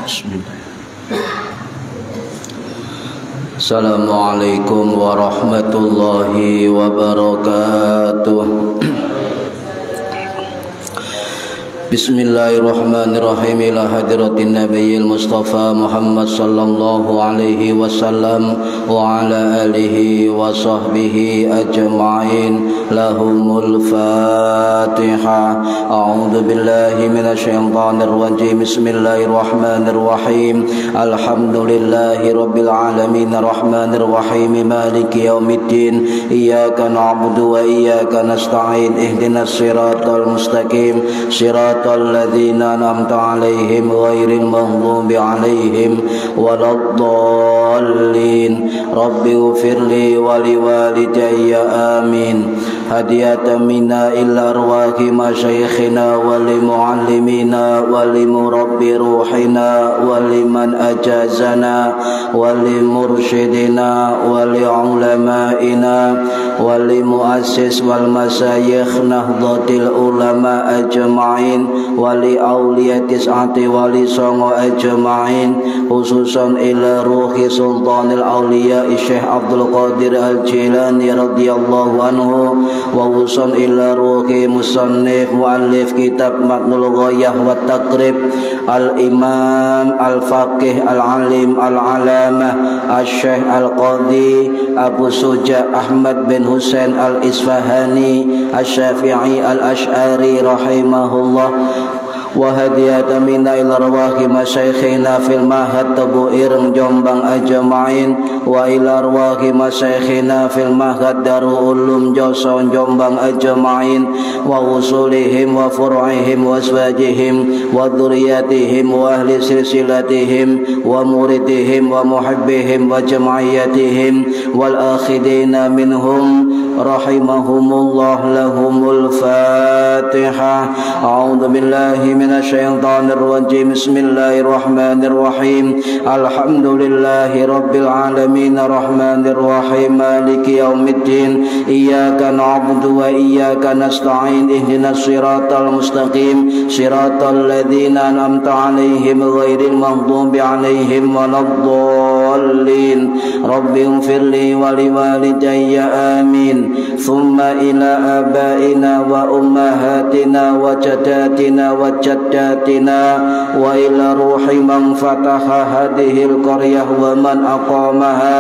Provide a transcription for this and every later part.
Bismillah. Assalamualaikum warahmatullahi wabarakatuh. Bismillahirrahmanirrahim. Ila hadratin nabiyil mustafa Muhammad sallallahu alaihi wasallam wa ala alihi wa sahbihi ajma'in. Lahumul Fatiha. A'udzu billahi minasy syaithanir rajim. Bismillahirrahmanirrahim. Alhamdulillahi rabbil alamin arrahmanir rahim maliki yaumiddin. Iyyaka na'budu wa iyyaka nasta'in. Ihdinas siratal mustaqim. الذين أنعمت عليهم غير المغضوب عليهم ولا الضالين. رب اغفر لي ولوالدي آمين. هدية منا إلى أرواح مشايخنا ولمعلمينا ولمربي روحنا ولمن أجازنا ولمرشدنا ولعلمائنا ولمؤسس والمشايخ نهضة العلماء أجمعين ولأولياء تسعة ولصنع أجمعين خصوصا إلى روح سلطان الأولياء الشيخ عبد القادر الجيلاني رضي الله عنه ووصل إلى روح مصنف مؤلف كتاب متن الغاية والتقريب الإمام الفقيه العليم العلامة الشيخ القاضي أبو سجا أحمد بن حسين الإسفهاني الشافعي الأشعري رحمه الله. وهدية منا إلى أرواح مشايخنا في المعهد تبوئر جومبang أجمعين وإلى أرواح مشايخنا في المعهد دار العلوم جوسون جومبang أجمعين ووصولهم وفرعهم وأزواجهم وذرياتهم وأهل سلسلتهم ومريدهم ومحبهم وجمعيتهم والآخذين منهم رحمهم الله. لهم الفاتحة. أعوذ بالله من الشيطان الرجيم. بسم الله الرحمن الرحيم. الحمد لله رب العالمين الرحمن الرحيم مالك يوم الدين. إياك نعبد وإياك نستعين. اهدنا الصراط المستقيم صراط الذين أنعمت عليهم غير المغضوب عليهم ولا الضالين. رب اغفر لي ولوالدي آمين. ثم إلى آبائنا وأمهاتنا وجداتنا وجداتنا وإلى روح من فتح هذه القرية ومن أقامها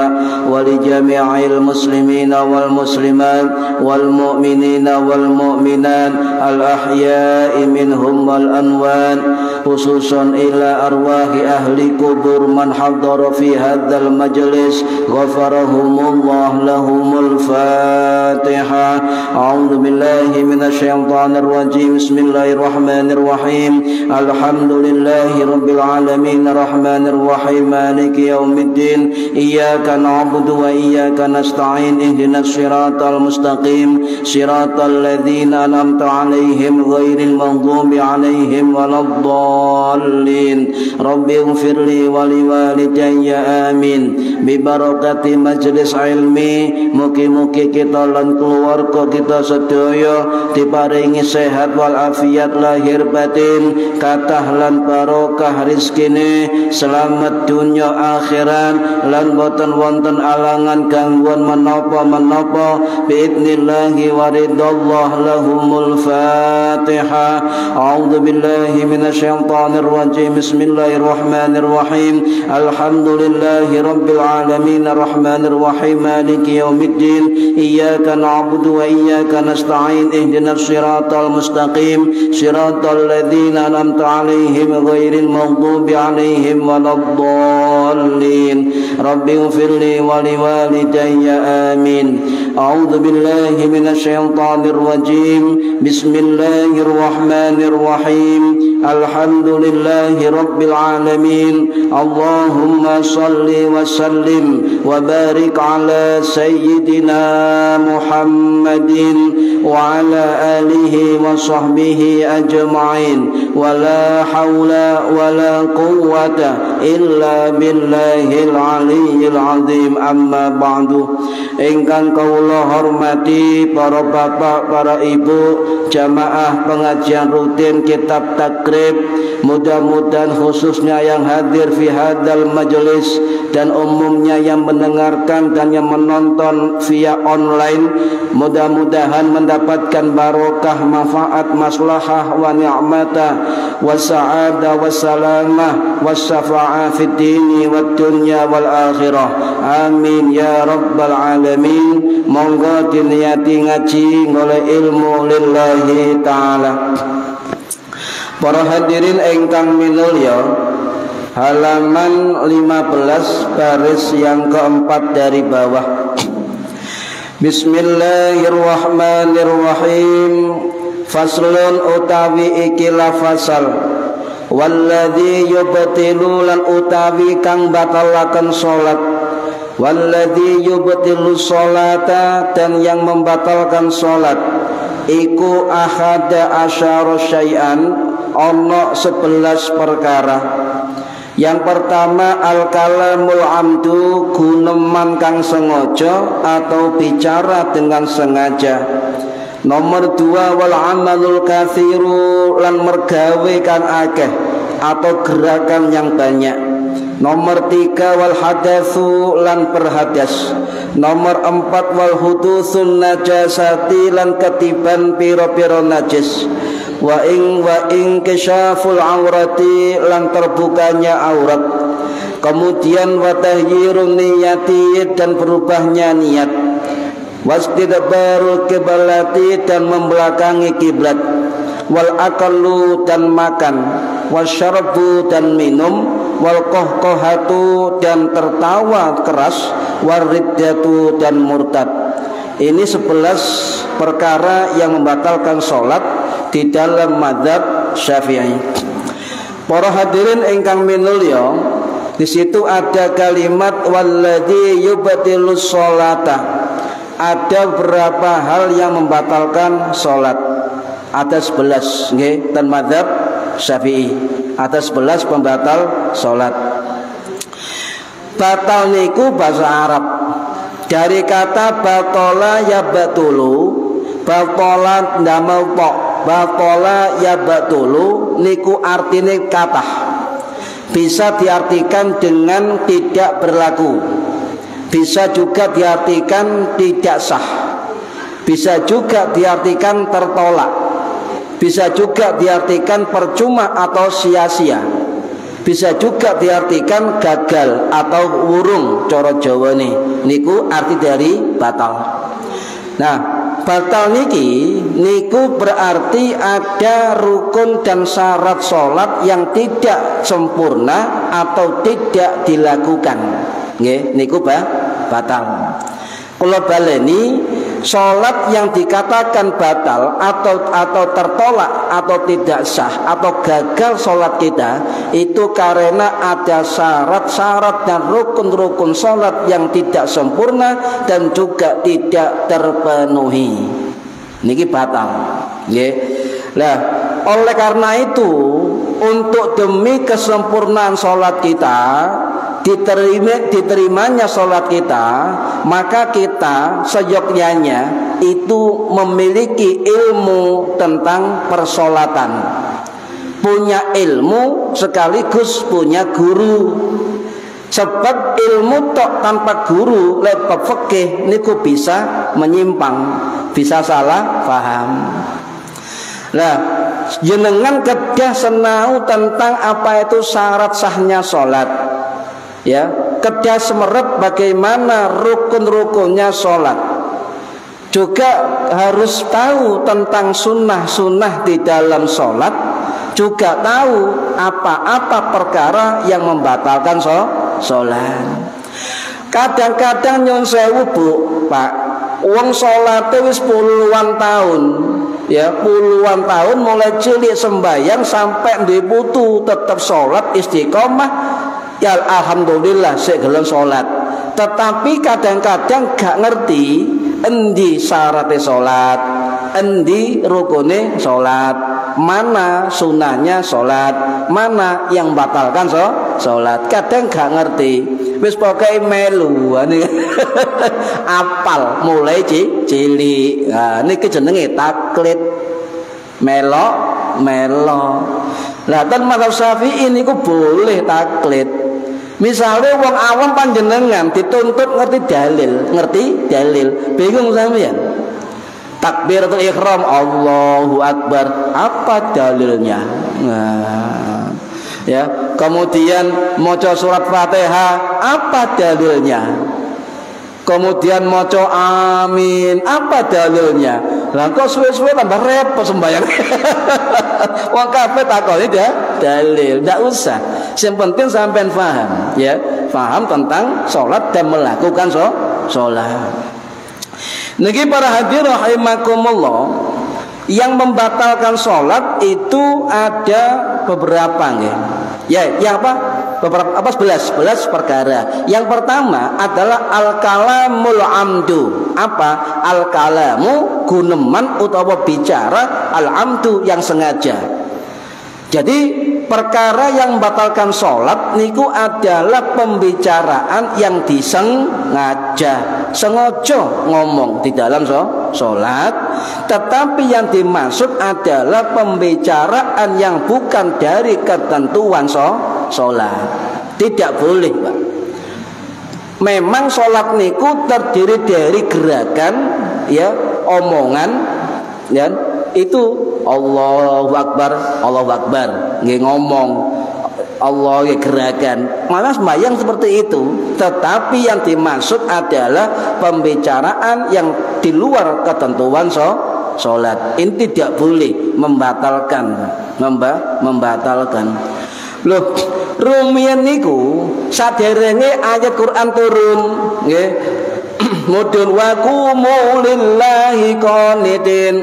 ولجميع المسلمين والمسلمات والمؤمنين والمؤمنات الأحياء منهم والأموات خصوصا إلى أرواح أهل قبور من حضر في هذا المجلس غفرهم الله. لهم الفاتحة. أعوذ بالله من الشيطان الرجيم. بسم الله الرحمن الرحيم. الحمد لله رب العالمين الرحمن الرحيم مالك يوم الدين. إياك نعبد وإياك نستعين. اهدنا الصراط المستقيم صراط الذين أنعمت عليهم غير المغضوب عليهم ولا الضالين. رب اغفر لي ولوالدي آمين. ببركة مجلس علمي mugi-mugi kita lan keluarga kita sedaya diparingi sehat walafiat lahir batin, kathah lan barokah rizkine, selamat dunya akhirat lan boten wonten alangan gangguan menapa-menapa biidnillahi wa ridallah. Lahumul Fatiha. A'udzu billahi minasyaitonir rajim. Bismillahirrahmanirrahim. Alhamdulillahi rabbil alamin arrahmanir rahim maliki yaumiddin. Iyyaka na'budu wa iyyaka nasta'in. Ihdinas siratal mustaqim siratal ladzina an'amta 'alaihim ghairil maghdubi 'alaihim waladdallin. Rabbi ighfirli wa liwalidayya amin. A'udzu billahi minasy syaithanir rajim. Bismillahirrahmanirrahim. Alhamdulillahi rabbil alamin. Allahumma salli wa sallim wa barik ala sayyidina Muhammadin wa ala alihi wa sahbihi ajma'in. Wa la hawla wa la quwwata illa billahil aliyyil azim. Amma ba'du. Ingkang kawula kula hormati para bapak, para ibu, jamaah pengajian rutin kitab takrib, mudah-mudahan khususnya yang hadir fi hadal majelis dan umumnya yang mendengarkan dan yang menonton via online, mudah-mudahan mendapatkan barokah, manfaat, maslahah wa ni'mata wa sa'adah wa salamah wa syafa'ah fid dini wad dunya wal akhirah. Amin ya rabbal alamin. Monggo diniati ngaji ngoleh ilmu lillahi ta'ala. Para hadirin ingkang minulya, halaman 15 baris yang keempat dari bawah. Bismillahirrahmanirrahim. Faslun utawi ikilah fasal. Walladzi yubtilu lan utawi kang batalaken salat. Walladzi yubtilu sholata, dan yang membatalkan salat iku ahada asyara syai'an, ono 11 perkara. Yang pertama al-kalamul amdu, guneman kang sengaja atau bicara dengan sengaja. Nomor 2 wal amalul katsiru, lan mergawe kang akeh atau gerakan yang banyak. Nomor 3 wal hadatsu, lan perhadas. Nomor 4 wal hudusun najasati, lan ketiban piro-piro najis. Wa ing kisyaful aurati, lan terbukanya aurat. Kemudian wa tahyirun niyati, dan berubahnya niat. Wastidbarul kiblati, dan membelakangi kiblat. Wal akallu, dan makan. Wasyarbu, dan minum. Wal qahqahatu, dan tertawa keras. Wariddatu, dan murtad. Ini 11 perkara yang membatalkan sholat di dalam mazhab Syafi'i. Para hadirin ingkang minulya, di situ ada kalimat walladzi yubtilus sholata. Ada berapa hal yang membatalkan sholat? Ada 11, nggih, dan mazhab Syafi'i. Ada 11 pembatal sholat. Batal niku bahasa Arab. Dari kata batola ya batulu, batola ndamel tok, batola ya batulu niku artine kathah. Bisa diartikan dengan tidak berlaku. Bisa juga diartikan tidak sah. Bisa juga diartikan tertolak. Bisa juga diartikan percuma atau sia-sia. Bisa juga diartikan gagal atau wurung cara Jawa nih. Niku arti dari batal. Nah, batal niku berarti ada rukun dan syarat sholat yang tidak sempurna atau tidak dilakukan. Nggih, niku batal. Kula baleni, sholat yang dikatakan batal atau tertolak atau tidak sah atau gagal sholat kita itu karena ada syarat-syarat dan rukun-rukun sholat yang tidak sempurna dan juga tidak terpenuhi. Niki batal. Nggih. Nah, oleh karena itu untuk demi kesempurnaan sholat kita, diterimanya sholat kita, maka kita seyogyanya itu memiliki ilmu tentang persolatan, punya ilmu sekaligus punya guru. Sebab ilmu tok tanpa guru lebab fikih niku bisa menyimpang, bisa salah paham. Nah, jenengan kedah senau tentang apa itu syarat sahnya sholat, ya, kedah semeret bagaimana rukun-rukunnya sholat. Juga harus tahu tentang sunnah-sunnah di dalam sholat. Juga tahu apa-apa perkara yang membatalkan sholat. Kadang-kadang nyon sewu bu, Pak, wong sholat wis puluhan tahun, ya, puluhan tahun mulai cilik sembahyang sampai di putu tetap sholat istiqomah. Ya alhamdulillah sik gelem sholat. Tetapi kadang-kadang gak ngerti endi syaratnya sholat, endi rukune sholat, mana sunahnya sholat, mana yang batalkan sholat. Kadang gak ngerti. wis pokoke melu. Apal mulai cilik. Nah, niki jenenge taklid. Melok. Lah ten mazhab Syafi'i niku boleh taklid. Misalnya wong awam panjenengan dituntut ngerti dalil, bingung sampeyan. Takbiratul ihram Allahu Akbar, apa dalilnya? Nah, ya, kemudian maca surat Fatihah, apa dalilnya? Kemudian maca amin, apa dalilnya? Lah kok suwe-suwe tambah repot sembahyang. Wong kabeh takoni dalil, ndak usah. Yang penting sampean paham, ya, paham tentang salat dan melakukan salat. Niki para hadirin rahimakumullah, yang membatalkan salat itu ada beberapa nggih. Ya, yang apa? Beberapa 11 perkara. Yang pertama adalah al-kalamul amdu. Apa? Al-kalamu guneman utawa bicara al-amdu yang sengaja. Jadi perkara yang membatalkan sholat niku adalah pembicaraan yang disengaja, sengaja ngomong di dalam sholat. Tetapi yang dimaksud adalah pembicaraan yang bukan dari ketentuan sholat. Tidak boleh, Pak. Memang sholat niku terdiri dari gerakan, ya, omongan, ya, itu Allahu Akbar, nggih ngomong, Allah nggih gerakan. Malah sembahyang seperti itu. Tetapi yang dimaksud adalah pembicaraan yang di luar ketentuan sholat. Ini tidak boleh membatalkan. Loh, rumiyin niku saderenge ayat Quran turun, nggih. Mudun wa qumu lillahi qanitin,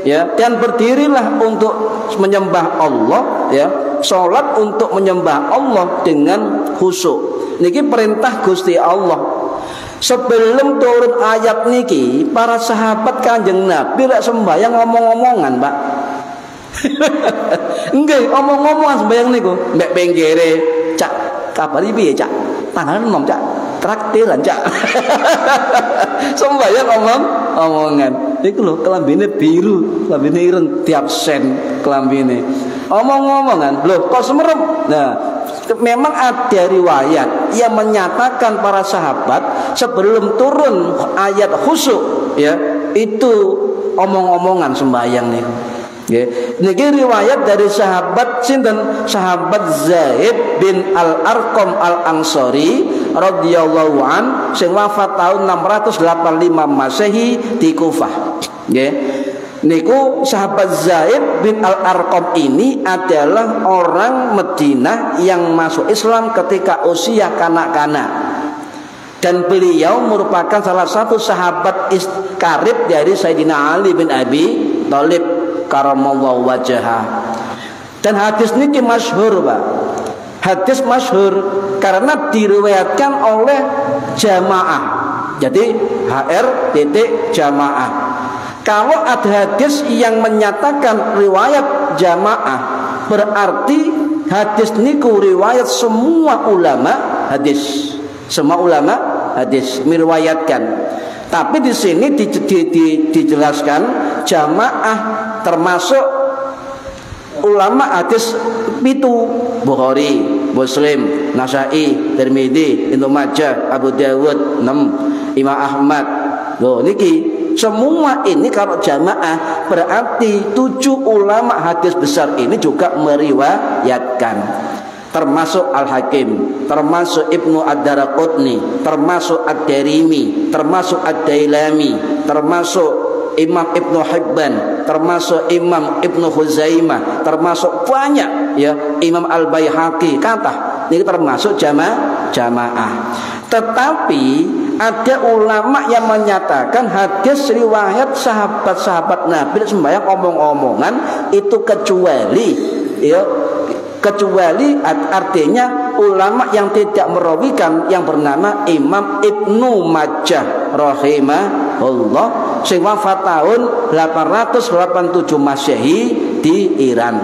ya, dan berdirilah untuk menyembah Allah, ya, salat untuk menyembah Allah dengan khusyuk. Niki perintah Gusti Allah. Sebelum turun ayat niki, para sahabat Kanjeng Nabi lek sembahyang ngomong-ngomongan, Pak. Nggih, omong-omongan sembahyang niku. Mbek pinggire, Cak, kabar piye, Cak? Tangan nom, Cak. Traktiran, Cak. Sembahyang omongan. Iku lho kelambine biru, kelambine ireng tiap sen kelambine. Omong-omongan. Loh, kok semerem? Nah, memang ada riwayat yang menyatakan para sahabat sebelum turun ayat khusyuk, ya, itu omong-omongan sembahyang nih. Niki riwayat dari sahabat sinten? Sahabat Zaid bin Al-Arqam Al-Ansari radhiyallahu an sing wafat tahun 685 Masehi di Kufah. Nggih. Niku sahabat Zaid bin Al-Arqam ini adalah orang Madinah yang masuk Islam ketika usia kanak-kanak. Dan beliau merupakan salah satu sahabat karib dari Sayyidina Ali bin Abi Thalib karamallahu wajhah. Dan hadis ini masyhur, Pak. Hadis masyhur karena diriwayatkan oleh jamaah. Jadi jamaah. Kalau ada hadis yang menyatakan riwayat jamaah, berarti hadis niku riwayat semua ulama hadis. Semua ulama hadis meriwayatkan. Tapi di sini dijelaskan jamaah termasuk ulama hadis itu Bukhari, Muslim, Nasa'i, Tirmidzi, Ibnu Majah, Abu Dawud, Imam Ahmad. Loh niki semua ini kalau jamaah berarti 7 ulama hadis besar ini juga meriwayatkan. Termasuk Al-Hakim, termasuk Ibnu Ad-Daraqutni, termasuk Ad-Darimi, termasuk Ad-Dailami, termasuk Imam Ibnu Hibban, termasuk Imam Ibnu Khuzaimah, termasuk banyak, ya, Imam Al-Baihaqi, kata ini termasuk jamaah. Tetapi ada ulama yang menyatakan hadis riwayat sahabat-sahabat Nabi sembahyang omong-omongan itu kecuali artinya ulama yang tidak merawikan yang bernama Imam Ibnu Majah rahimahullah sing wafat tahun 887 Masehi di Iran.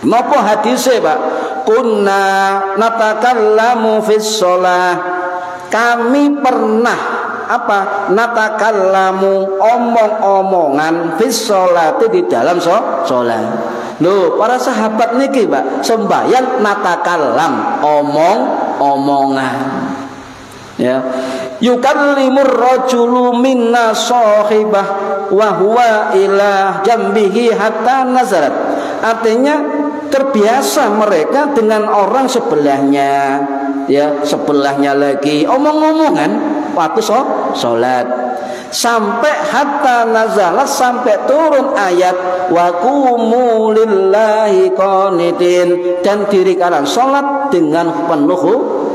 Napa hadise, Pak? Kunna natakallamu fis shalah kami pernah apa? Natakallamu, omong-omongan fis sholati, di dalam sholat. Loh, para sahabat niki, Pak, sembahyang natakallam, omong-omongan. Ya. Yukallimur rajulu minna sahibah wa huwa ila jambihi hatta nazarat. Artinya terbiasa mereka dengan orang sebelahnya, ya, sebelahnya lagi omong-omongan waktu sholat, sampai hatta nazalat, sampai turun ayat wa qumu lillahi qanitin, dan dirikanlah sholat dengan penuh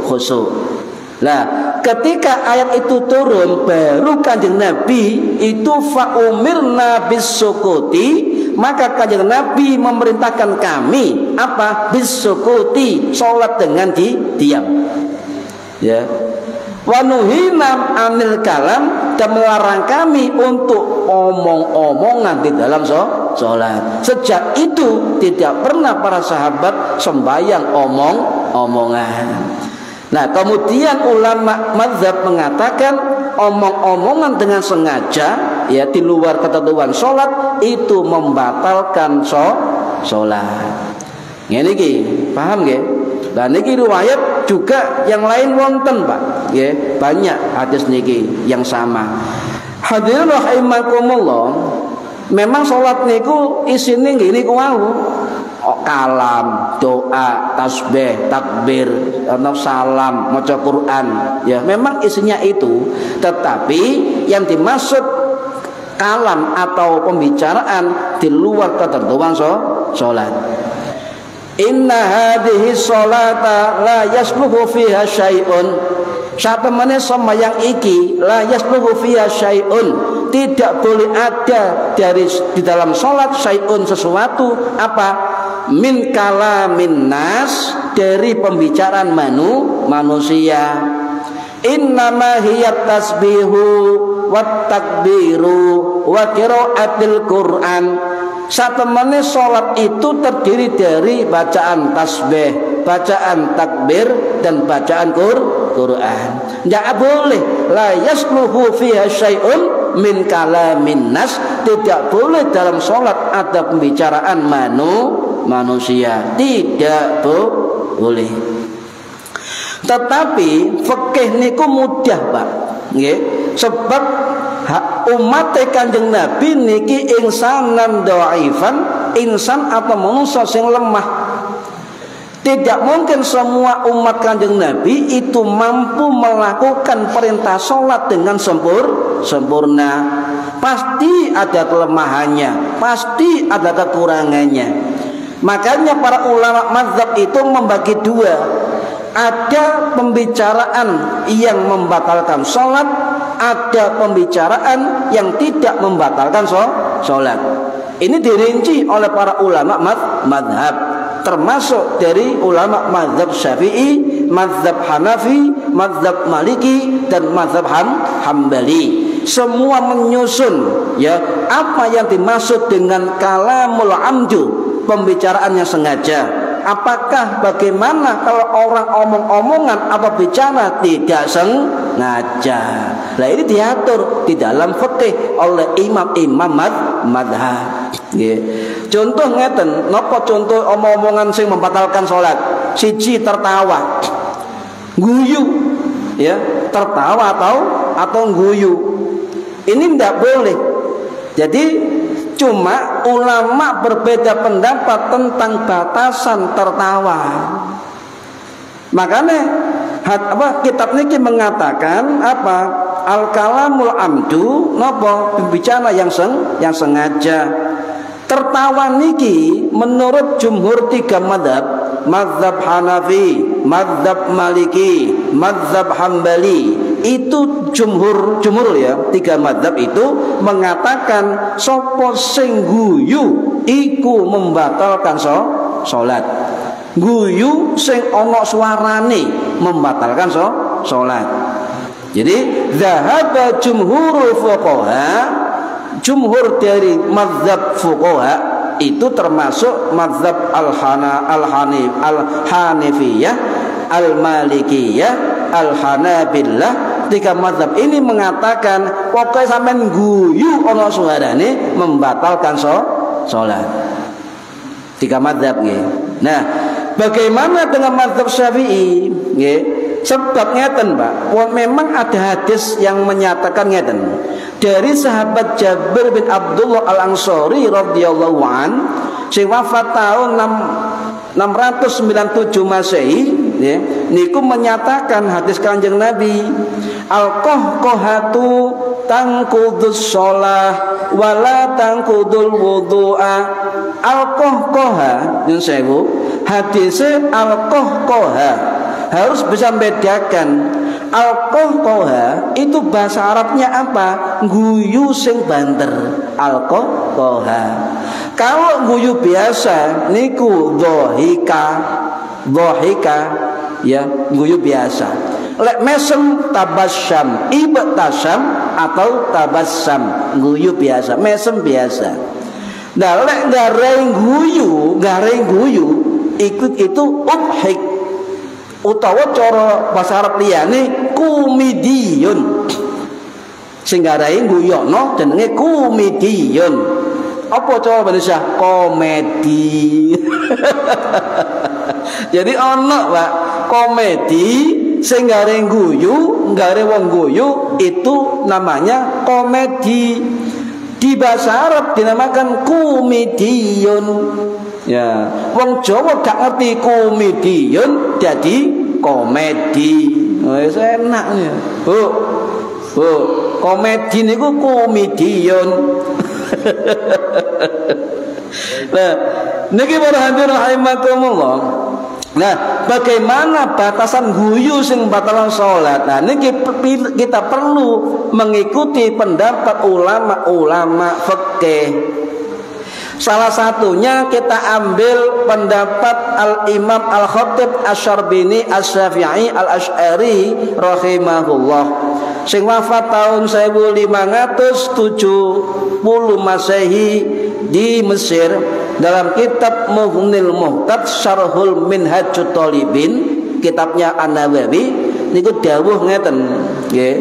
khusyuk. Nah, ketika ayat itu turun, baru Kanjeng Nabi itu fa'umirna bisukuti, maka Kanjeng Nabi memerintahkan kami apa? Bisukuti, sholat dengan diam. Ya. Wa nuhina anil kalam, dan melarang kami untuk omong-omongan di dalam sholat. Sejak itu tidak pernah para sahabat sembahyang omong-omongan. Nah, kemudian ulama mazhab mengatakan omong-omongan dengan sengaja, ya, di luar ketentuan sholat itu membatalkan sholat. Ngene iki, paham nggih? Lah niki riwayat juga yang lain wonten, Pak. Nggih, banyak hadis niki yang sama. Hadirin rahimakumullah, memang sholat niku isine nggih niku wau. Kalam, doa, tasbih, takbir, salam, maca Quran, ya, memang isinya itu. Tetapi yang dimaksud kalam atau pembicaraan di luar ketentuan sholat. Inna hadhihi sholata la yasluhu fiha syai'un. Satemene sembahyang iki la yasluhu fiha syai'un, tidak boleh ada di dalam sholat syai'un, sesuatu apa? Min kalamin nas, dari pembicaraan manusia. Innama hiya tasbihu wat takbiru wa qiraatil Qur'an. Satemene salat itu terdiri dari bacaan tasbih, bacaan takbir, dan bacaan Quran. Tidak boleh la yasluhu fiha syai'un min kalamin nas, tidak boleh dalam salat ada pembicaraan manusia, tidak boleh. Tetapi fikih niku mudah, Pak, nggih, sebab umat Kanjeng Nabi niki insanan dhaifan, insan atau manusia sing lemah. Tidak mungkin semua umat Kanjeng Nabi itu mampu melakukan perintah sholat dengan sempurna. Pasti ada kelemahannya, pasti ada kekurangannya. Makanya para ulama mazhab itu membagi dua. Ada pembicaraan yang membatalkan sholat, ada pembicaraan yang tidak membatalkan sholat. Ini dirinci oleh para ulama mazhab, termasuk dari ulama mazhab Syafi'i, mazhab Hanafi, mazhab Maliki, dan mazhab Hambali. Semua menyusun, ya, apa yang dimaksud dengan kalamul amdu, pembicaraan yang sengaja. Apakah bagaimana kalau orang omong-omongan atau bicara tidak sengaja? Nah, ini diatur di dalam fikih oleh imam-imam madhab. Contoh ngeten, napa contoh omong-omongan sing membatalkan sholat? Siji, tertawa, guyu, ya, tertawa atau guyu. Ini tidak boleh. Jadi cuma ulama berbeda pendapat tentang batasan tertawa. Makanya kitab niki mengatakan apa? Al kalamul amdu, napa bicara yang sengaja. Tertawa niki menurut jumhur 3 mazhab, mazhab Hanafi, mazhab Maliki, mazhab Hambali, itu jumhur ya, 3 mazhab itu mengatakan sapa sing guyu iku membatalkan salat. Guyu sing ana suarane membatalkan salat. Jadi zahaba jumhurul fuqaha, jumhur dari mazhab fuqaha itu termasuk mazhab al-Hanifiyah, al-Malikiyah, Al-Hanabilah. Tiga mazhab ini mengatakan pokoknya sampean guyu ana suarane membatalkan salat. Tiga mazhab nggih. Nah, bagaimana dengan mazhab Syafi'i nggih? Sebab ngeten, Pak. Memang ada hadis yang menyatakan ngeten. Dari sahabat Jabir bin Abdullah Al-Ansari radhiyallahu an, sing wafat tahun 697 Masehi, ya, niku menyatakan hadis Kanjeng Nabi, al-qahqahatu tangkudus shalah wala tangkudul wudu'a. Al-qahqaha yang sewu hadisnya al-qahqaha harus bisa membedakan. Al-qahqaha itu bahasa Arabnya apa? Guyu sing banter. Al-qahqaha. Kalau guyu biasa niku dhahika ya, guyu biasa. Lek mesem tabassam, ibtasam atau tabassam, guyu biasa, mesem biasa. Nah, lek gareng guyu ikut itu ubhik utawa cara bahasa Arab liyane komedion. Sing gareng guyono jenenge komedion. Apa cara bahasa komedi? Jadi ono, Pak, komedi sing gareng guyu, gareng wong guyu itu namanya komedi. Di bahasa Arab dinamakan komedion. Ya, wong Jawa gak ngerti komedion jadi komedi. Wis enak ya. Bu, komedi niku komedion. Nah, niki para hadirin rahimakumullah. Nah, bagaimana batasan guyu sing batalan salat? Nah, niki kita perlu mengikuti pendapat ulama-ulama fikih. Salah satunya kita ambil pendapat Al-Imam Al-Khatib Asy-Syarbini Asy-Syafi'i Al-Asy'ari rahimahullah, sing wafat tahun 1570 Masehi di Mesir. Dalam kitab Mughnil Muhtad Syarhul Minhajut Thalibin, kitabnya An-Nawawi, niku dawuh ngeten nggih.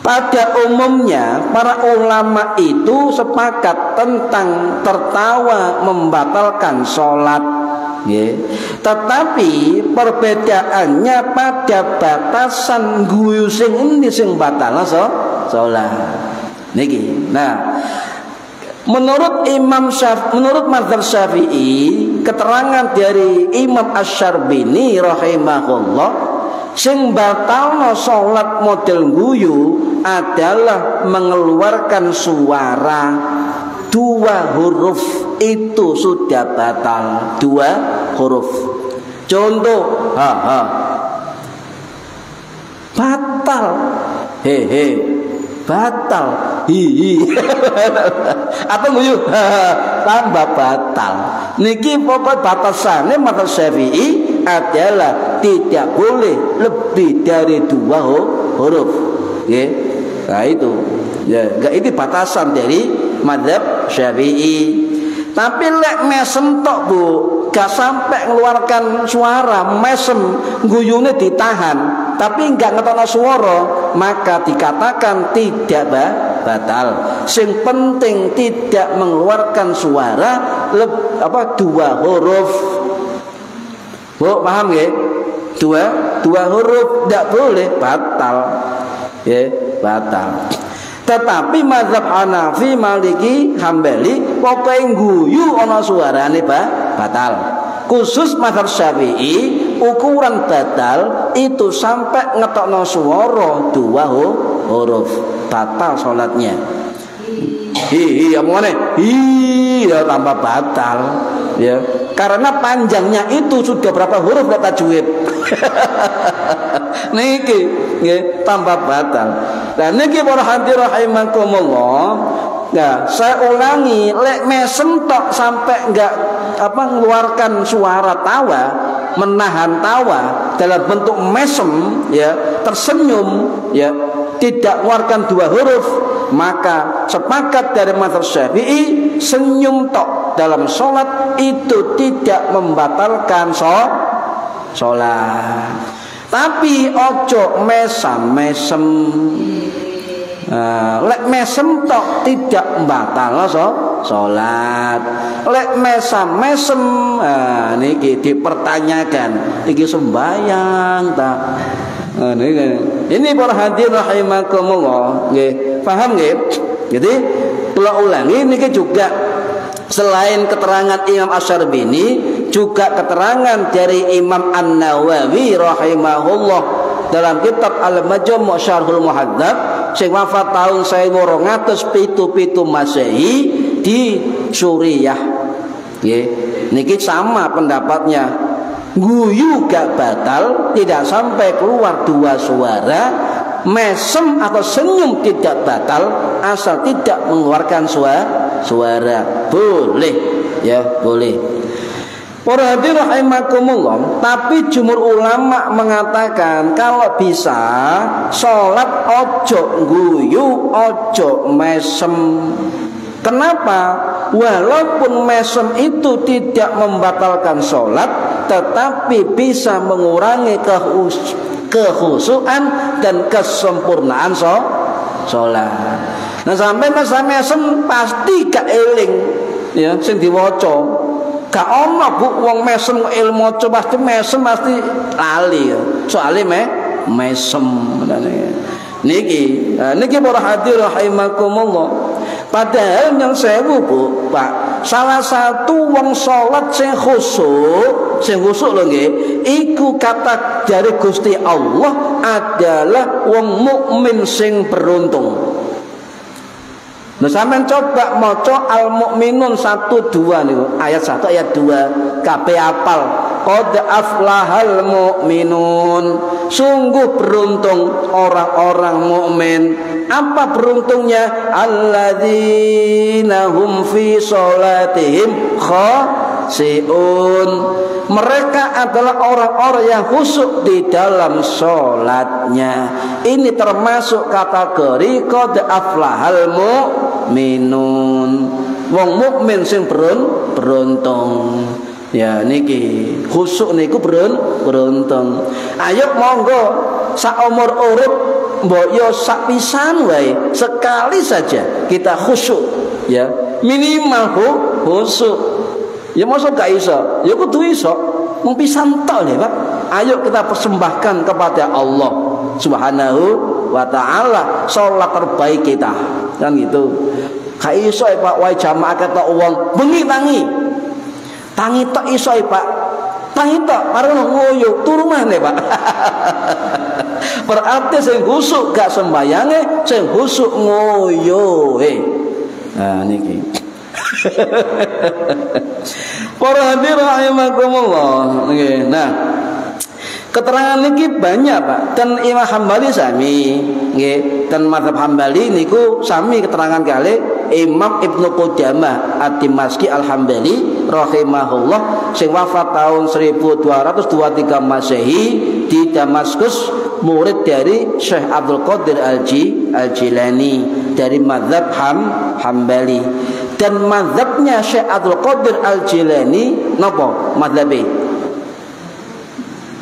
Pada umumnya para ulama itu sepakat tentang tertawa membatalkan sholat, ya. Tetapi perbedaannya pada batasan guyu sing endi sing batal sholat. Niki. Nah, menurut mazhab Syafi'i, keterangan dari Imam Asy-Syarbini rahimahullah, sing batalno salat model guyu adalah mengeluarkan suara 2 huruf, itu sudah batal. 2 huruf. Contoh, batal. Hehe, batal. Hihi. Atau guyu tambah batal. Niki pokok batasannya mazhab Syafi'i adalah tidak boleh lebih dari 2 huruf. Ya. Nah itu, ya, itu batasan dari mazhab Syafi'i. Tapi lek mesem tok, Bu, gak sampai ngeluarkan suara, mesem guyune ditahan, tapi enggak ngetokno suara, maka dikatakan tidak batal. Sing penting tidak mengeluarkan suara 2 huruf. Bu, paham nggih? 2 huruf tidak boleh, batal. Ya, batal. Tetapi mazhab Hanafi, Maliki, Hambali pokoknya guyu ana suarane batal. Khusus mazhab Syafi'i, ukuran batal itu sampai ngetokno suara 2 huruf, batal salatnya. Iya, omongane iya tambah batal, ya. Karena panjangnya itu sudah berapa huruf kata tajwid. Niki nggih tambah batal. Dan niki para hadirin rahimakumullah. Nah, saya ulangi, lek mesem tok sampai enggak mengeluarkan suara tawa, menahan tawa dalam bentuk mesem, ya, tersenyum, ya, tidak mengeluarkan 2 huruf, maka sepakat dari mazhab Syafi'i, senyum tok dalam sholat itu tidak membatalkan sholat. Tapi ojo mesem. Lek mesem tok tidak batal salat. Lek mesem niki dipertanyakan, iki sembayang ta? Ini para hadirin rahimakumullah, nggih. Paham nggih? Jadi kula ulangi niki juga selain keterangan Imam Asy-Syarbini, juga keterangan dari Imam An-Nawawi rahimahullah dalam kitab Al-Majmu' Syarhul Muhadzab sing wafat tahun 1277 Masehi di Suriah. Nggih. Niki sama pendapatnya. Guyu gak batal, tidak sampai keluar dua suara. Mesem atau senyum tidak batal asal tidak mengeluarkan suara. Boleh, ya boleh. Para hadirin rahimakumullah, tapi jumhur ulama mengatakan kalau bisa sholat ojo guyu, ojo mesem. Kenapa? Walaupun mesem itu tidak membatalkan sholat, tetapi bisa mengurangi kekhusyuan dan kesempurnaan sholat. Nah sampai masa mesem pasti gak eling, ya, sing diwaca. Gak ono bu wong mesem ilmu maca pasti mesem pasti lali. Soalnya mesem. Niki para hadirin rahimakumullah. Padahal yang sewu bu, Pak, salah satu wong sholat sing khusyuk lho nggih, iku kata dari Gusti Allah adalah wong mukmin sing beruntung. Nah sampean coba maca Al-Mu'minun 1 2 niku, ayat 1 ayat 2 kabeh apal. Qad aflahal mu'minun. Sungguh beruntung orang-orang mukmin. Apa beruntungnya? Alladzina hum fi sholatihim khashi'un. Mereka adalah orang-orang yang khusyuk di dalam sholatnya. Ini termasuk kategori qad aflahal mu'minun. Wong mukmin sing beruntung. Ya niki khusyuk niku beruntung. Ayo monggo sak umur urip mbok yo sak pisan wae sekali saja kita khusyuk, ya minimal khusyuk. Ya mosok gak iso, ya kudu iso. Mung pisan tok lho, Pak. Ayo kita persembahkan kepada Allah Subhanahu wa taala salat terbaik kita. Kan gitu. Gak iso Pak wae jamaah ketok wong bengi tangi tok iso Pak. Tangi tok karo ngoyo turu maneh Pak. Berarti sing khusyuk gak sembayange, sing khusyuk ngoyo. Nah niki. Para hadirin rahimakumullah. Nggih. Nah, keterangan niki banyak Pak. Dan Imam Hambali sami, nggih. Dan mazhab Hambali niku sami keterangan kali Imam Ibnu Qudamah Ad-Dimashqi Al-Hambali rahimahullah sing wafat tahun 1223 Masehi di Damaskus, murid dari Syekh Abdul Qadir Al-Jilani dari mazhab Hambali. Dan mazhabnya Syekh Abdul Qadir Al-Jilani napa mazhabe?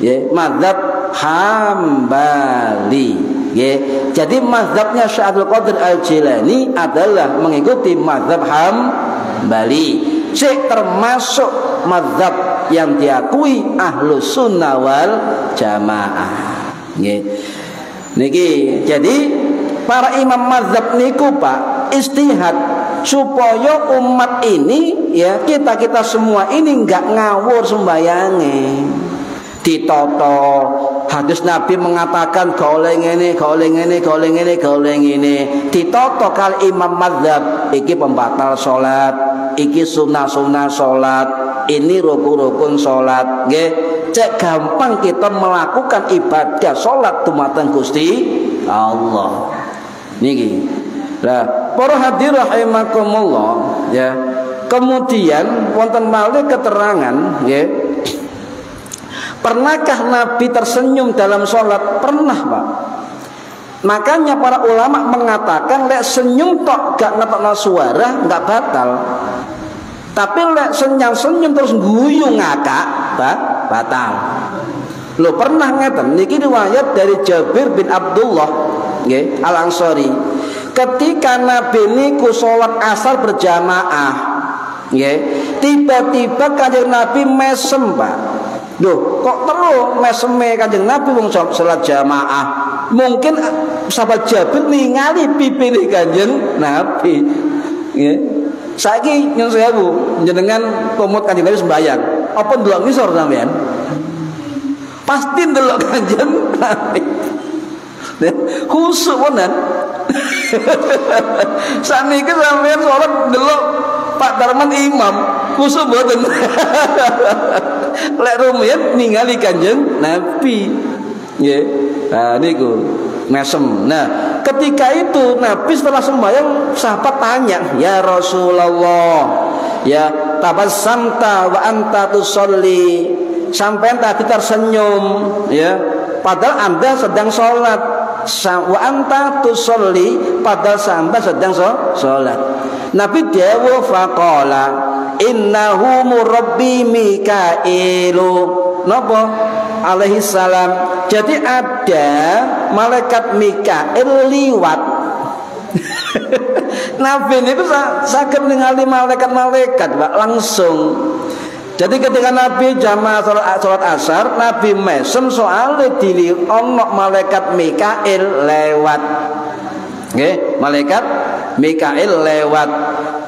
Ya, mazhab Hambali. Ya. Jadi mazhabnya Syekh Abdul Qadir Al-Jilani adalah mengikuti mazhab Hambali. Termasuk mazhab yang diakui Ahlus Sunnah wal Jamaah. Ya. Niki, jadi para imam mazhab niku Pak istihad supaya umat ini, ya kita semua ini nggak ngawur sembayange. Ditoto hadis Nabi mengatakan goleng ini ditoto kal imam mazhab iki pembatal sholat, iki sunnah sholat, ini rukun sholat. Nggih, cek gampang kita melakukan ibadah sholat dumateng Gusti Allah niki. Lah para hadirin rahimakumullah, ya. Kemudian wonten malih keterangan, ya. Pernahkah Nabi tersenyum dalam sholat? Pernah Pak. Makanya para ulama mengatakan lek senyum tok gak ngetokno suara gak batal. Tapi lek senyum terus guyu ngakak batal. Lho pernah ngeten niki riwayat dari Jabir bin Abdullah nggih Al-Ansari. Ketika Nabi niku salat asar berjamaah nggih, tiba-tiba Kanjeng Nabi mesem, Pak. Loh, kok terus meseme Kanjeng Nabi wong salat jamaah? Mungkin sahabat Jabir ningali pipine Kanjeng Nabi. Nggih. Saiki nyun sewu jenengan pemut Kanjeng Nabi sembayang. Apa ndelok ngisor sampean? Pasti ndelok Kanjeng Nabi. Khusuk menan. Saniki sampean salat ndelok Pak Darman imam, khusuk mboten. Lek rumiyin ningali Kanjeng Nabi. Nggih. Nah niku mesem. Nah, ketika itu Nabi setelah sembahyang sahabat tanya, "Ya Rasulullah, ya tabassamta wa anta tusolli." Sampai tadi tersenyum, ya. Padahal Anda sedang sholat. Wa anta tusolli, padahal Anda sedang sholat. Nabi dawuh faqala, "Innahu murabbi Mikailu." Napa? Alaihi salam. Jadi ada malaikat Mikail liwat. Nabi itu sakit ningali malaikat-malaikat, Pak, langsung. Jadi ketika Nabi jamaah salat asar, Nabi mesem soalnya dili ono malaikat Mikail lewat. Nggih, malaikat Mikail lewat.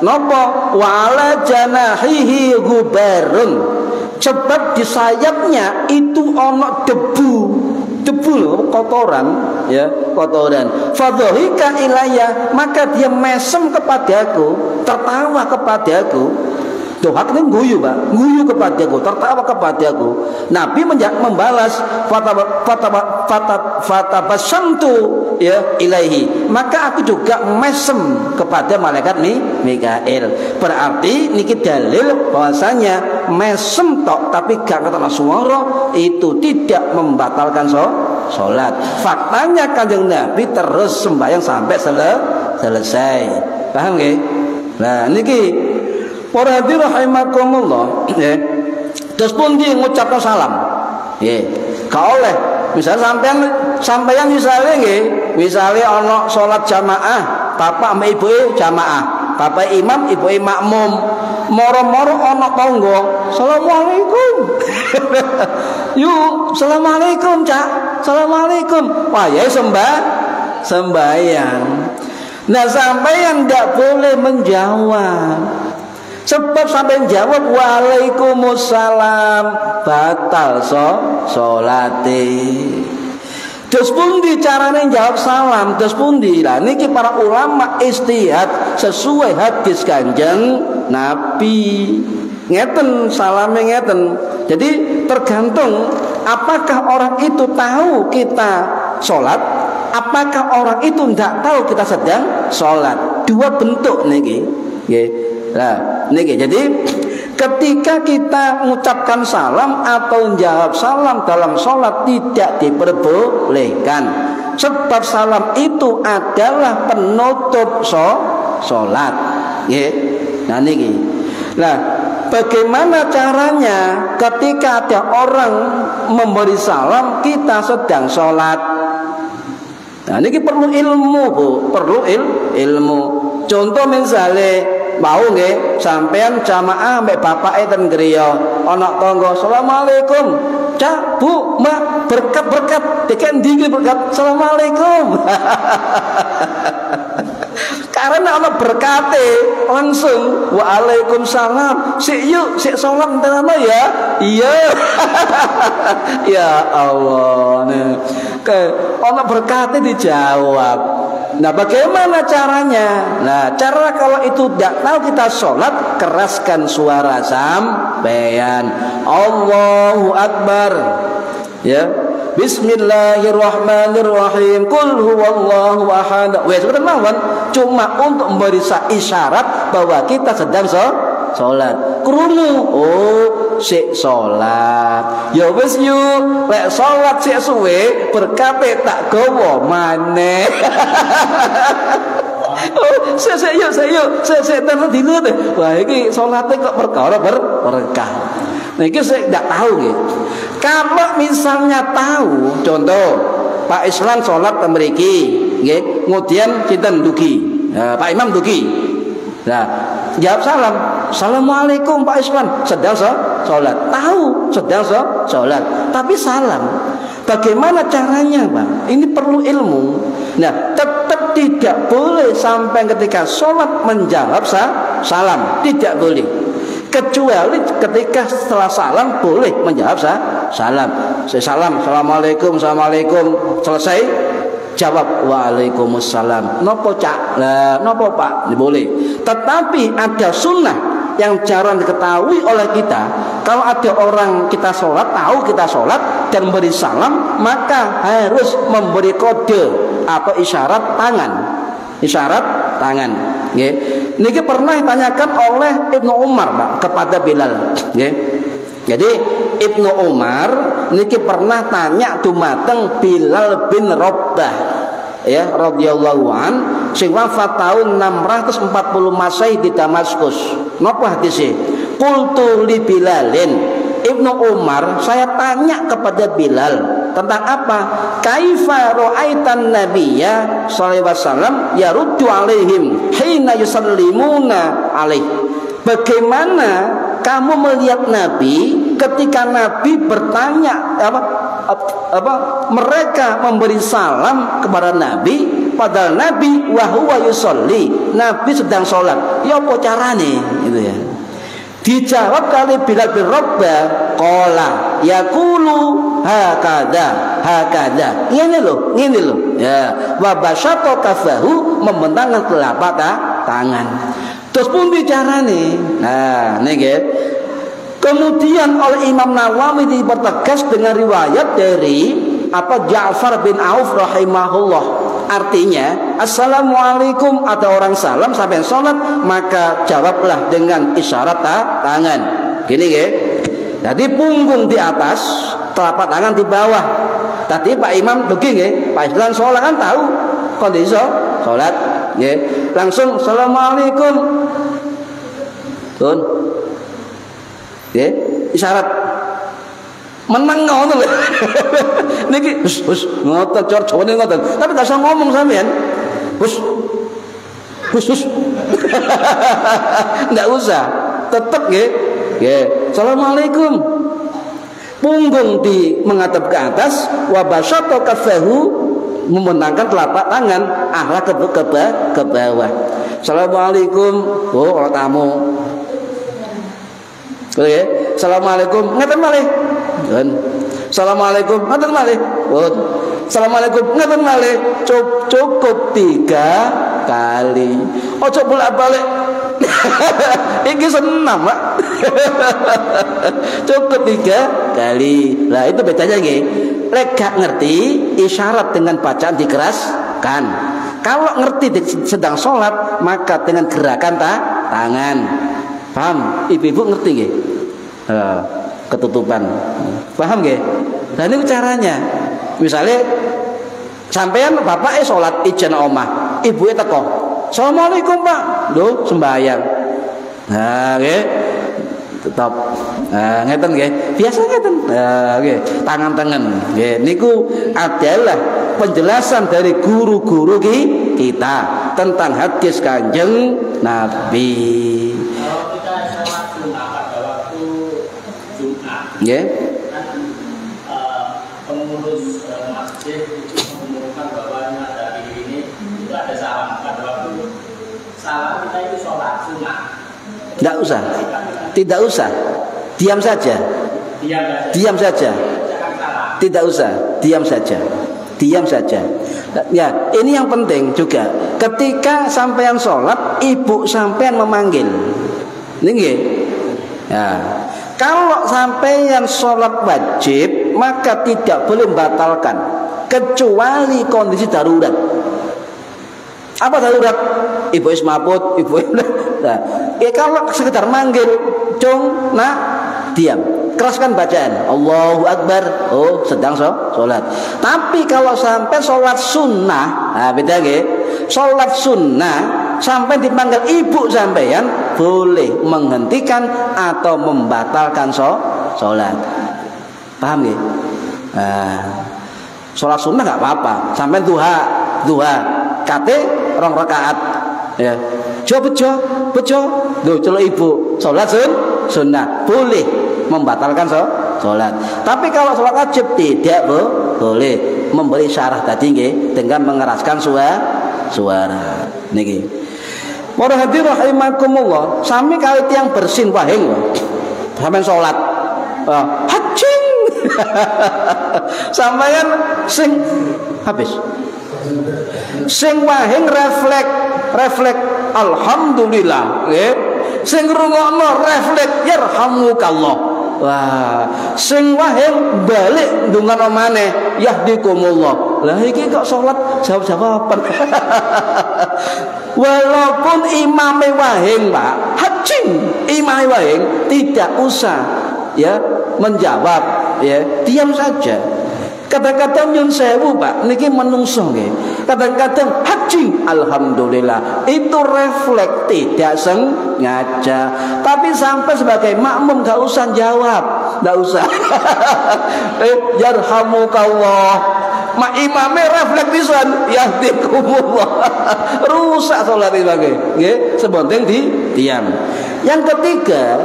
Napa? Wala janahihi gubarun. Sebab di sayapnya itu ono debu loh, kotoran, ya, kotoran. Fadhika ilayya, maka dia mesem kepadaku, tertawa kepadaku. Tuh haknya guyu, Pak, guyu kepadaku, tertawa kepadaku. Nabi membalas fatabasamtu ya ilaihi, maka aku juga mesem kepada malaikat Mikail. Berarti niki dalil bahwasanya mesem tok tapi gak ketara suara itu tidak membatalkan sholat. Faktanya Kanjeng Nabi terus sembahyang sampai selesai. Paham nggih? Nah niki para hadirin rahimakumullah, ya. Terus pun dia ngucapkan salam. Nggih. Gak oleh misalnya sampeyan misalnya nggih, misalnya ana salat jamaah, bapak sama ibu jamaah, bapak imam, ibu makmum. Moro-moro ana tangga, "Assalamualaikum." Yuk, "Assalamualaikum, Cak." "Assalamualaikum." Wah, ya sembahyang. Nah, sampeyan ndak boleh menjawab. Sebab sampai jawab waalaikumsalam, batal salate. Terus pundi carane jawab salam? Terus pundi? Lah niki para ulama istihad sesuai hadis Kanjeng Nabi. Ngeten salame ngeten. Jadi tergantung apakah orang itu tahu kita sholat, apakah orang itu tidak tahu kita sedang sholat. Dua bentuk niki. Nggih. Nah, niki. Jadi ketika kita mengucapkan salam atau menjawab salam dalam sholat tidak diperbolehkan. Sebab salam itu adalah penutup sholat. Nah niki. Nah, bagaimana caranya ketika ada orang memberi salam kita sedang sholat? Nah niki perlu ilmu, Bu. Perlu ilmu. Contoh misalnya mau nggih sampean jamaah mbek bapake ten griya ana tangga, "Assalamualaikum, Cak, Bu, Mbak, berkat diken ndi berkat." "Assalamualaikum." Karena ana berkate langsung "Waalaikumsalam." "Sik yuk, sik salat entarane ya." "Iya." Ya Allah. Ana berkate dijawab. Nah bagaimana caranya? Nah cara kalau itu tidak tahu kita sholat, keraskan suara sampeyan. Allahu Akbar. Ya. Bismillahirrahmanirrahim. Qul huwallahu ahad. Wes mawon cuma untuk memberi isyarat bahwa kita sedang sholat. Krungu, oh sik sholat. Ya wis yuk, lek sholat sik suwe berkate tak gawa maneh. Oh, sik tenan dino teh. Wah iki salate kok perkara berkah. Nah iki sik ndak tahu nggih. Kalau misalnya tahu, contoh Pak Islam sholat mriki, nggih, kemudian sinten dugi. Nah, Pak Imam dugi. Nah, jawab salam. Assalamualaikum Pak Islam, sedang sholat. Tahu sedang sholat, tapi salam. Bagaimana caranya, Pak? Ini perlu ilmu. Nah, tetap tidak boleh sampai ketika sholat menjawab salam, tidak boleh. Kecuali ketika setelah salam boleh menjawab salam. Saya salam, assalamualaikum, assalamualaikum, selesai jawab waalaikumsalam. Nopo cak, lah nopo pak, ini boleh. Tetapi ada sunnah yang jarang diketahui oleh kita. Kalau ada orang kita sholat, tahu kita sholat dan beri salam, maka harus memberi kode atau isyarat tangan. Isyarat tangan. Nggih. Niki pernah ditanyakan oleh Ibnu Umar, Pak, kepada Bilal. Nggih. Jadi Ibnu Umar niki pernah tanya dumateng Bilal bin Rabah, ya, radhiyallahu an, sing wafat tahun 640 Masehi di Damaskus. Napa hadise? Qultu li Bilalin, Ibnu Umar, saya tanya kepada Bilal tentang apa? Kaifa ra'aitan nabiyya sallallahu alaihi wasallam yaruddu alaihim hina yusallimuna alaih. Bagaimana kamu melihat Nabi ketika Nabi bertanya mereka memberi salam kepada Nabi, padahal Nabi wa huwa yusolli, Nabi sedang sholat. Ya apa carane gitu ya. Dijawab kali Bilal bin Rabah, qala yaqulu hakada hakada. Ngene lho ya. Wa basyata kafahu, membentangkan telapak tangan. Terus pun bicarane. Nah, niki. Kemudian oleh Imam Nawawi dipertegas dengan riwayat dari Ja'far bin Auf rahimahullah. Artinya, assalamualaikum, ada orang salam sampai sholat, maka jawablah dengan isyarat tangan. Gini ya. Jadi punggung di atas, telapak tangan di bawah. Tadi Pak Imam begini ya, Pak Islam sholat kan tahu kondisi sholat. Ya. Langsung assalamualaikum. Tun. Ya, isyarat. Menang ngono lho. Niki hus ngoten cor Jawane ngoten. Tapi gak usah ngomong sampean. Hus. Enggak usah. Tetep nggih. Nggih. Assalamualaikum. Punggung di menghadap ke atas, wa basyata kafahu, membentangkan telapak tangan arah ke bawah. Assalamualaikum. Oh, orang tamu. Oke. Assalamualaikum. Ngeten malih. Assalamualaikum. Ngeten malih. Assalamualaikum. Ngeten malih. Cukup 3 kali. Ojo bolak-balik. Iki senam, Pak. Cukup 3 kali. Lah itu bedanya nggih. Lek gak ngerti isyarat dengan bacaan dikeraskan. Kalau ngerti sedang sholat, maka dengan gerakan tangan. Paham? Ibu-ibu ngerti nggih? Ketutupan. Paham nggih? Nah ini caranya. Misalnya sampean bapak sholat ijen omah, ibu teko. Assalamualaikum Pak. Lho sembahyang. Nah nggih. Tetap. Nah ngeten nggih. Biasa ngeten. Nah nggih, tangan-tangan. Nggih niku adalah penjelasan dari guru-guru kita tentang hadis Kanjeng Nabi. Ya. Pengurus masjid mengumumkan bahwa ada ini itu ada salam pada waktu salam kita itu sholat sunnah. Tidak usah, tidak usah, diam saja, diam saja, tidak usah, diam saja, diam saja. Ya, ini yang penting juga. Ketika sampean sholat, ibu sampean memanggil, ini, ya. Kalau sampeyan sholat wajib, maka tidak boleh membatalkan kecuali kondisi darurat. Apa darurat? Ibu ismaput, ibu. Nah, kalau sekedar manggil, cung, nah, diam. Keraskan bacaan. Allahu Akbar. Oh, sedang sholat. Tapi kalau sampai sholat sunnah, nah beda nggih. Sholat sunnah sampai dipanggil ibu sampeyan boleh menghentikan atau membatalkan sholat. Paham nggih? Salat sunnah enggak apa-apa. Sampai duha kate 2 rakaat. Ya. Bejo. Lho celuk ibu, salat sunnah boleh membatalkan salat. Tapi kalau salat wajib tidak boleh. Memberi syarah tadi nggih dengan mengeraskan suara. Niki. Para hadirin rahimakumullah, sami kali tiyang bersin wahing. Sampeyan salat. Hajing. Sampeyan sing habis. Sing wahing refleks alhamdulillah nggih. Sing ngrungokno refleks yarhamukallah. Wah, sing wahing balik ndonga maneh yahdikumullah. Lah iki kok salat jawab-jawaban. Walaupun imame wahing, Pak, hajing imame wahing tidak usah ya menjawab, ya diam saja. Kadang-kadang nyun sewu, Pak, niki menungso nggih. Kadang-kadang haji alhamdulillah itu refleks tidak sengaja. Tapi sampai sebagai makmum enggak usah jawab, enggak usah. Yarhamukallah. Mak imame refleks pisan yahdikumullah. Rusak salat iki nggih, sebenting diam. Yang ketiga,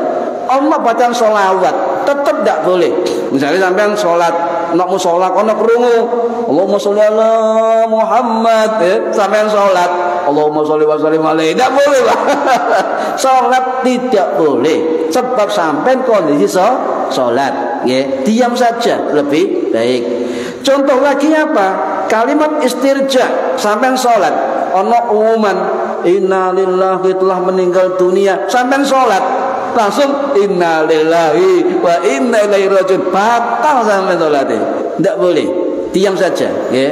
Allah bacaan sholawat tetap tidak boleh. Misalnya sampean sholat nak mushola kono krungu Allahumma sholli ala Muhammad, sampean sholat Allahumma sholli wa sallim alaihi, tidak boleh, Pak. Sholat tidak boleh sebab sampean kondisi sholat, ya diam saja lebih baik. Contoh lagi apa? Kalimat istirja, sampean sholat ono umuman inna lillahi telah meninggal dunia, sampean sholat langsung innalillahi wa inna ilaihi rajiun, batal sampai salatnya. Tidak boleh, diam saja, ya.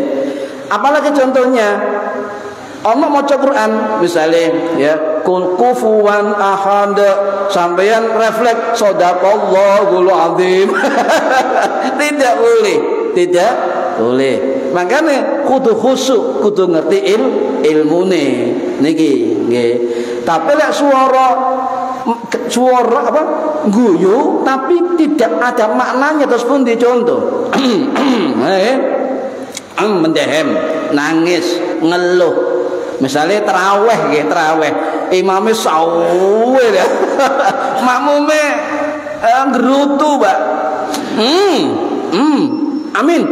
Apalagi contohnya Allah maca Quran misalnya, ya, kul kufuwan ahad, sampeyan refleks sadaqallahul azim. Tidak boleh. Makanya kudu khusyuk, kudu ngerti ilmune niki, nggih. Tapi lek suara apa guyu tapi tidak ada maknanya, terus pun dicontoh. Mendehem, nangis, ngeluh. Misalnya terawih imamnya sawe ya. Makmume gerutu, Pak. Amin.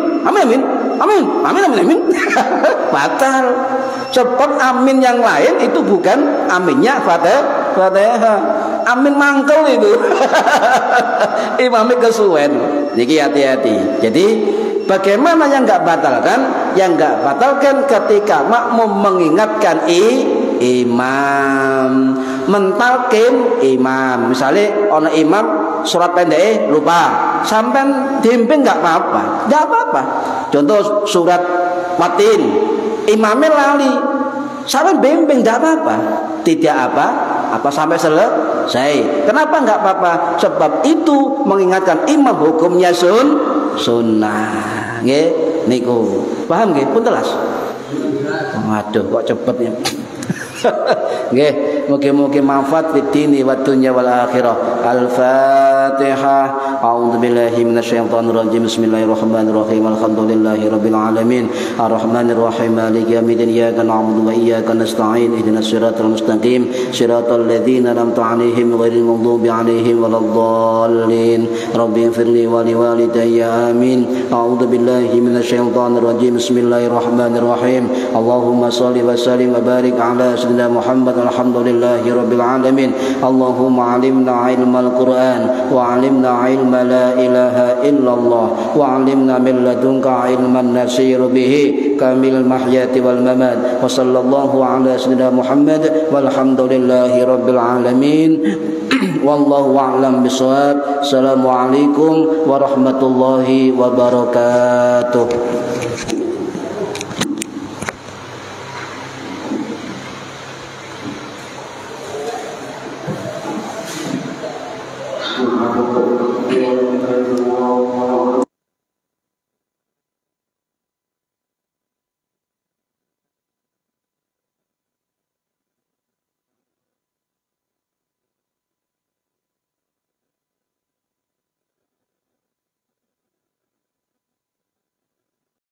Batal. Sebab amin yang lain itu bukan aminnya Fatihah. Amin mangkel itu. Imamnya kesuwen. Jadi hati-hati. Jadi bagaimana yang enggak batalkan? Yang enggak batalkan ketika makmum mengingatkan imam, mentalkin imam. Misalnya ono imam surat pendek lupa, sampai diimpin enggak apa-apa. Contoh surat Watin, imamnya lali, sampai bimbing enggak apa-apa. Tidak apa sampai selesai. Kenapa enggak apa-apa? Sebab itu mengingatkan imam, hukumnya sunnah. Nggih, niku. Paham nggih? Pun telas. Waduh, kok cepet ya. Nggih, mugi-mugi manfaat fid dini wad dunya wal akhirah. Al-Fatihah. A'udzubillahi minasyaitonir rajim. Bismillahirrahmanirrahim. Alhamdulillahi rabbil alamin. Arrahmanir rahim. Maliki yaumiddin. Iyyaka na'budu wa iyyaka nasta'in. Ihdinas siratal mustaqim. Siratal ladzina an'amta 'alaihim ghairil maghdubi 'alaihim waladdallin. Rabbi ighfirli wa liwalidayya. Amin. A'udzubillahi minasyaitonir rajim. Bismillahirrahmanirrahim. Allahumma shalli wa sallim wa barik 'ala sayyidina Muhammad. Alhamdulillahi rabbil alamin. Allahumma 'allimna 'ilmal Qur'an wa 'allimna 'ilma la ilaha illallah wa 'allimna min ladunka 'ilman nasiru bihi kamil mahyati wal mamat. Wa sallallahu 'ala sayyidina Muhammad walhamdulillahi rabbil alamin. Wallahu a'lam bishawab. Assalamualaikum warahmatullahi wabarakatuh.